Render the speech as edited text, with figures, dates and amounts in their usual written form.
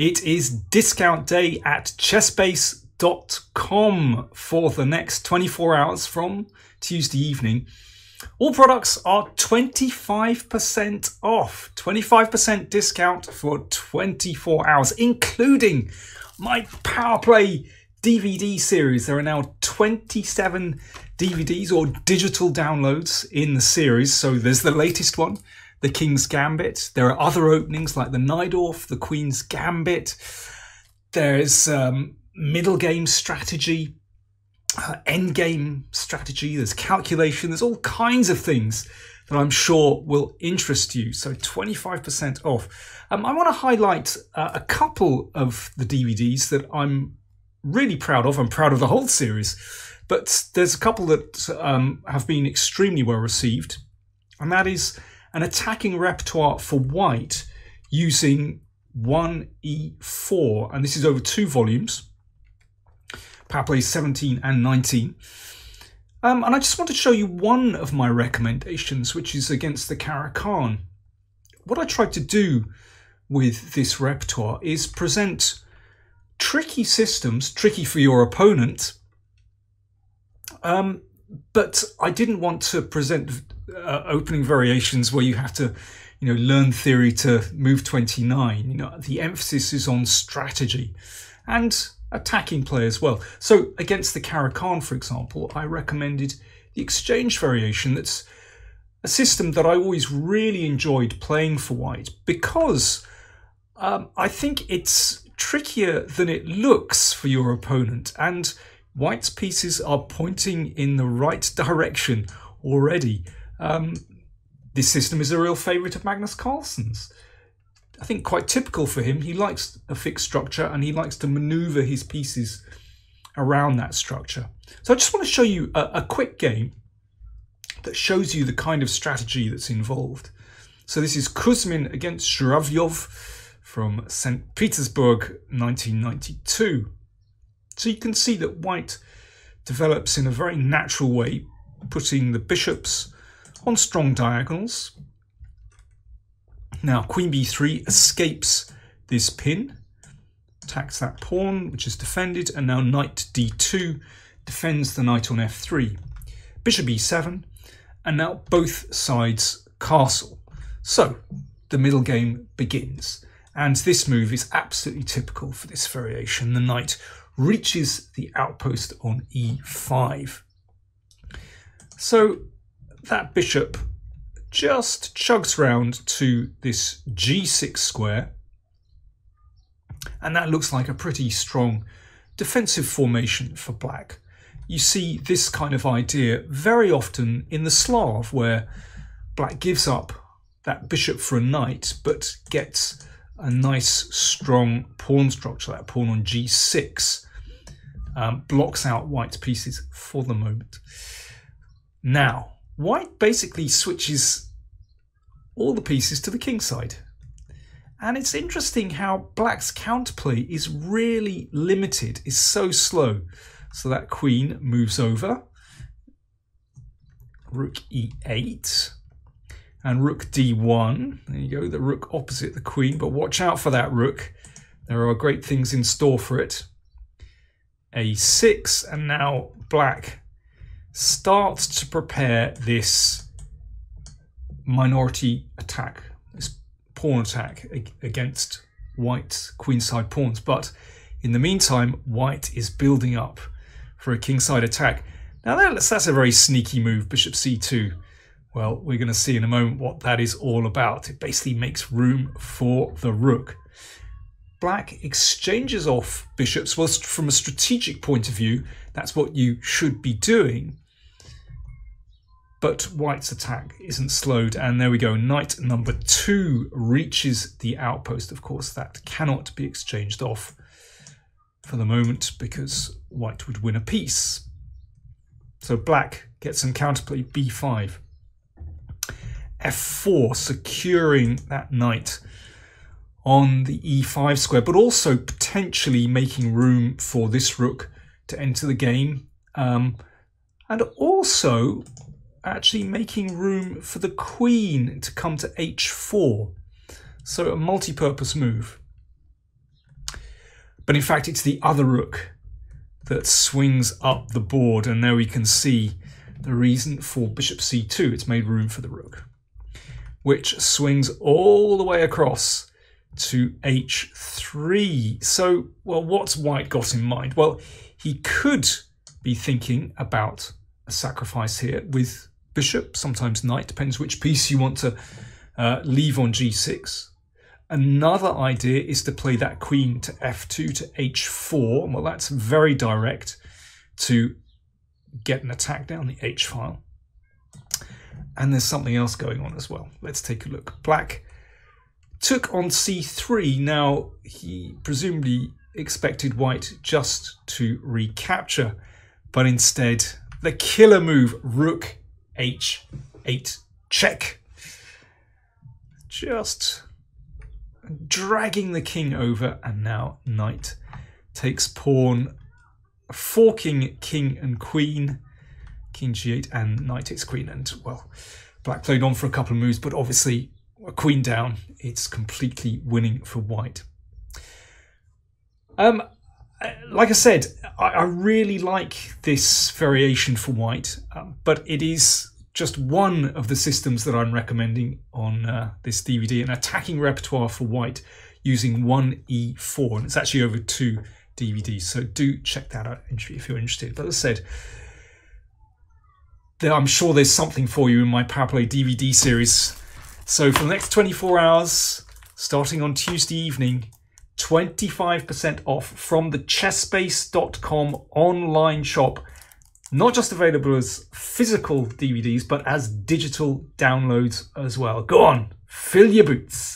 It is discount day at ChessBase.com for the next 24 hours from Tuesday evening. All products are 25% off, 25% discount for 24 hours, including my Power Play DVD series. There are now 27 DVDs or digital downloads in the series. So there's the latest one, the King's Gambit. There are other openings like the Najdorf, the Queen's Gambit. There's middle game strategy, end game strategy. There's calculation. There's all kinds of things that I'm sure will interest you. So 25% off. I want to highlight a couple of the DVDs that I'm really proud of. I'm proud of the whole series, but there's a couple that have been extremely well received, and that is an attacking repertoire for white using 1e4, and this is over 2 volumes, Power Play 17 and 19. And I just want to show you one of my recommendations, which is against the Caro-Kann. What I tried to do with this repertoire is present tricky systems, tricky for your opponent, but I didn't want to present opening variations where you have to, learn theory to move 29. The emphasis is on strategy and attacking play as well. So against the Caro-Kann, for example, I recommended the exchange variation. That's a system that I always really enjoyed playing for white because I think it's trickier than it looks for your opponent, and white's pieces are pointing in the right direction already. This system is a real favourite of Magnus Carlsen's. I think quite typical for him. He likes a fixed structure and he likes to manoeuvre his pieces around that structure. So I just want to show you a quick game that shows you the kind of strategy that's involved. So this is Kuzmin against Zhuravlyov from St. Petersburg, 1992. So you can see that white develops in a very natural way, putting the bishops on strong diagonals. Now Queen b3 escapes this pin, attacks that pawn which is defended, and now Knight d2 defends the knight on f3. Bishop e7, and now both sides castle. So the middle game begins, and this move is absolutely typical for this variation. The knight reaches the outpost on e5. So that bishop just chugs round to this g6 square, and that looks like a pretty strong defensive formation for black. You see this kind of idea very often in the Slav, where black gives up that bishop for a knight but gets a nice strong pawn structure. That pawn on g6 blocks out white's pieces for the moment. Now white basically switches all the pieces to the king side, and it's interesting how black's counterplay is really limited, is so slow. So that queen moves over, rook e8, and rook d1. There you go, the rook opposite the queen, but watch out for that rook. There are great things in store for it. a6, and now black starts to prepare this minority attack, this pawn attack against white's queenside pawns. But in the meantime, white is building up for a kingside attack. Now that's a very sneaky move, bishop c2. Well, we're going to see in a moment what that is all about. It basically makes room for the rook. Black exchanges off bishops. Well, from a strategic point of view, that's what you should be doing. But white's attack isn't slowed, and there we go. Knight number 2 reaches the outpost. Of course, that cannot be exchanged off for the moment because white would win a piece. So black gets some counterplay, b5. f4, securing that knight on the e5 square, but also potentially making room for this rook to enter the game, and also actually making room for the queen to come to h4. So a multi-purpose move. But in fact, it's the other rook that swings up the board. And there we can see the reason for bishop c2. It's made room for the rook, which swings all the way across to h3. So, well, what's white got in mind? Well, he could be thinking about a sacrifice here with bishop, sometimes knight, depends which piece you want to leave on g6. Another idea is to play that queen to f2 to h4. Well, that's very direct to get an attack down the h file. And there's something else going on as well. Let's take a look. Black took on c3. Now, he presumably expected white just to recapture, but instead the killer move, rook h8 check. Just dragging the king over, and now knight takes pawn, forking king and queen, king g8 and knight takes queen. And well, black played on for a couple of moves, but obviously a queen down, it's completely winning for white. Like I said, I really like this variation for white, but it is just one of the systems that I'm recommending on this DVD, an attacking repertoire for white using 1e4, and it's actually over 2 DVDs, so do check that out if you're interested. But as I said, I'm sure there's something for you in my Power Play DVD series. So for the next 24 hours, starting on Tuesday evening, 25% off from the ChessBase.com online shop. Not just available as physical DVDs, but as digital downloads as well. Go on, fill your boots.